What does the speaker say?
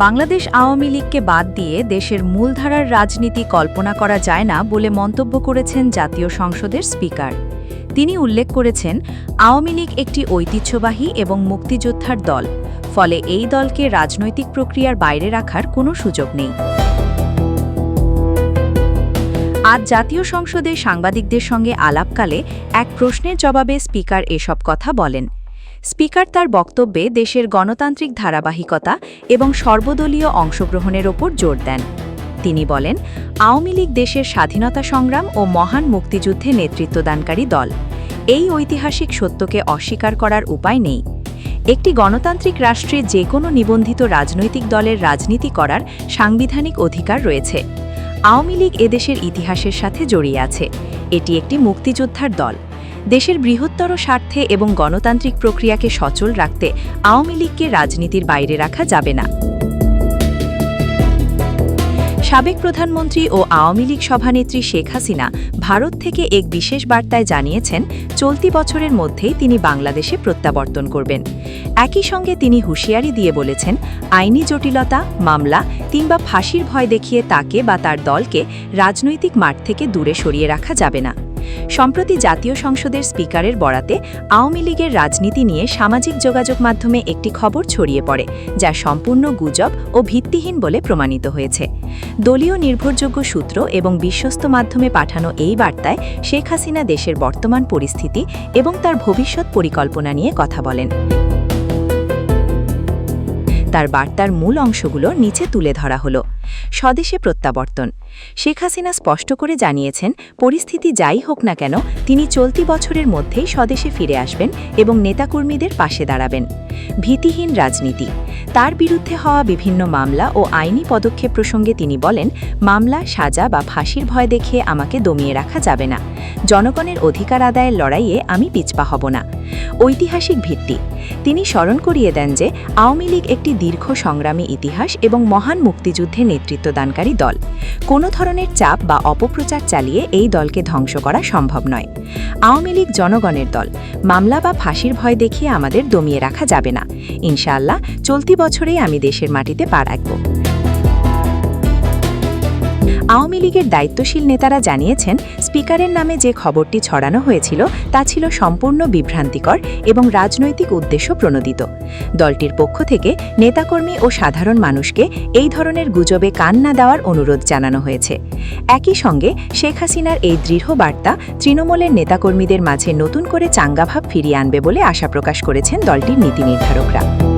বাংলাদেশ আওয়ামী লীগকে বাদ দিয়ে দেশের মূলধারার রাজনীতি কল্পনা করা যায় না বলে মন্তব্য করেছেন জাতীয় সংসদের স্পিকার। তিনি উল্লেখ করেছেন, আওয়ামী লীগ একটি ঐতিহ্যবাহী এবং মুক্তিযোদ্ধার দল, ফলে এই দলকে রাজনৈতিক প্রক্রিয়ার বাইরে রাখার কোনো সুযোগ নেই। আজ জাতীয় সংসদে সাংবাদিকদের সঙ্গে আলাপকালে এক প্রশ্নের জবাবে স্পিকার এসব কথা বলেন। স্পিকার তার বক্তব্যে দেশের গণতান্ত্রিক ধারাবাহিকতা এবং সর্বদলীয় অংশগ্রহণের ওপর জোর দেন। তিনি বলেন, আওয়ামী লীগ দেশের স্বাধীনতা সংগ্রাম ও মহান মুক্তিযুদ্ধে নেতৃত্বদানকারী দল। এই ঐতিহাসিক সত্যকে অস্বীকার করার উপায় নেই। একটি গণতান্ত্রিক রাষ্ট্রে যে কোনো নিবন্ধিত রাজনৈতিক দলের রাজনীতি করার সাংবিধানিক অধিকার রয়েছে। আওয়ামী লীগ এদেশের ইতিহাসের সাথে জড়িয়ে আছে। এটি একটি মুক্তিযোদ্ধার দল। দেশের বৃহত্তর স্বার্থে এবং গণতান্ত্রিক প্রক্রিয়াকে সচল রাখতে আওয়ামী লীগকে রাজনীতির বাইরে রাখা যাবে না। সাবেক প্রধানমন্ত্রী ও আওয়ামী লীগ সভানেত্রী শেখ হাসিনা ভারত থেকে এক বিশেষ বার্তায় জানিয়েছেন, চলতি বছরের মধ্যেই তিনি বাংলাদেশে প্রত্যাবর্তন করবেন। একই সঙ্গে তিনি হুঁশিয়ারি দিয়ে বলেছেন, আইনি জটিলতা, মামলা কিংবা ফাঁসির ভয় দেখিয়ে তাকে বা তার দলকে রাজনৈতিক মাঠ থেকে দূরে সরিয়ে রাখা যাবে না। সম্প্রতি জাতীয় সংসদের স্পিকারের বরাতে আওয়ামী লীগের রাজনীতি নিয়ে সামাজিক যোগাযোগ মাধ্যমে একটি খবর ছড়িয়ে পড়ে, যা সম্পূর্ণ গুজব ও ভিত্তিহীন বলে প্রমাণিত হয়েছে। দলীয় নির্ভরযোগ্য সূত্র এবং বিশ্বস্ত মাধ্যমে পাঠানো এই বার্তায় শেখ হাসিনা দেশের বর্তমান পরিস্থিতি এবং তার ভবিষ্যৎ পরিকল্পনা নিয়ে কথা বলেন। তার বার্তার মূল অংশগুলো নিচে তুলে ধরা হলো। স্বদেশে প্রত্যাবর্তন। শেখ হাসিনা স্পষ্ট করে জানিয়েছেন, পরিস্থিতি যাই হোক না কেন তিনি চলতি বছরের মধ্যেই স্বদেশে ফিরে আসবেন এবং নেতাকর্মীদের পাশে দাঁড়াবেন। ভীতিহীন রাজনীতি। তার বিরুদ্ধে হওয়া বিভিন্ন মামলা ও আইনি পদক্ষেপ প্রসঙ্গে তিনি বলেন, মামলা, সাজা বা ফাঁসির ভয় দেখিয়ে আমাকে দমিয়ে রাখা যাবে না। জনগণের অধিকার আদায়ের লড়াইয়ে আমি পিছপা হব না। ঐতিহাসিক ভিত্তি। তিনি স্মরণ করিয়ে দেন যে আওয়ামী লীগ একটি দীর্ঘ সংগ্রামী ইতিহাস এবং মহান মুক্তিযুদ্ধে নেতৃত্বদানকারী দল। কোনো ধরনের চাপ বা অপপ্রচার চালিয়ে এই দলকে ধ্বংস করা সম্ভব নয়। আওয়ামী লীগ জনগণের দল। মামলা বা ফাঁসির ভয় দেখিয়ে আমাদের দমিয়ে রাখা যাবে না। ইনশাআল্লাহ চলতি বছরেই আমি দেশের মাটিতে পা রাখব। আওয়ামী লীগের দায়িত্বশীল নেতারা জানিয়েছেন, স্পিকারের নামে যে খবরটি ছড়ানো হয়েছিল তা ছিল সম্পূর্ণ বিভ্রান্তিকর এবং রাজনৈতিক উদ্দেশ্য প্রণোদিত। দলটির পক্ষ থেকে নেতাকর্মী ও সাধারণ মানুষকে এই ধরনের গুজবে কান না দেওয়ার অনুরোধ জানানো হয়েছে। একই সঙ্গে শেখ হাসিনার এই দৃঢ় বার্তা তৃণমূলের নেতাকর্মীদের মাঝে নতুন করে চাঙ্গাভাব ফিরিয়ে আনবে বলে আশা প্রকাশ করেছেন দলটির নীতি নির্ধারকরা।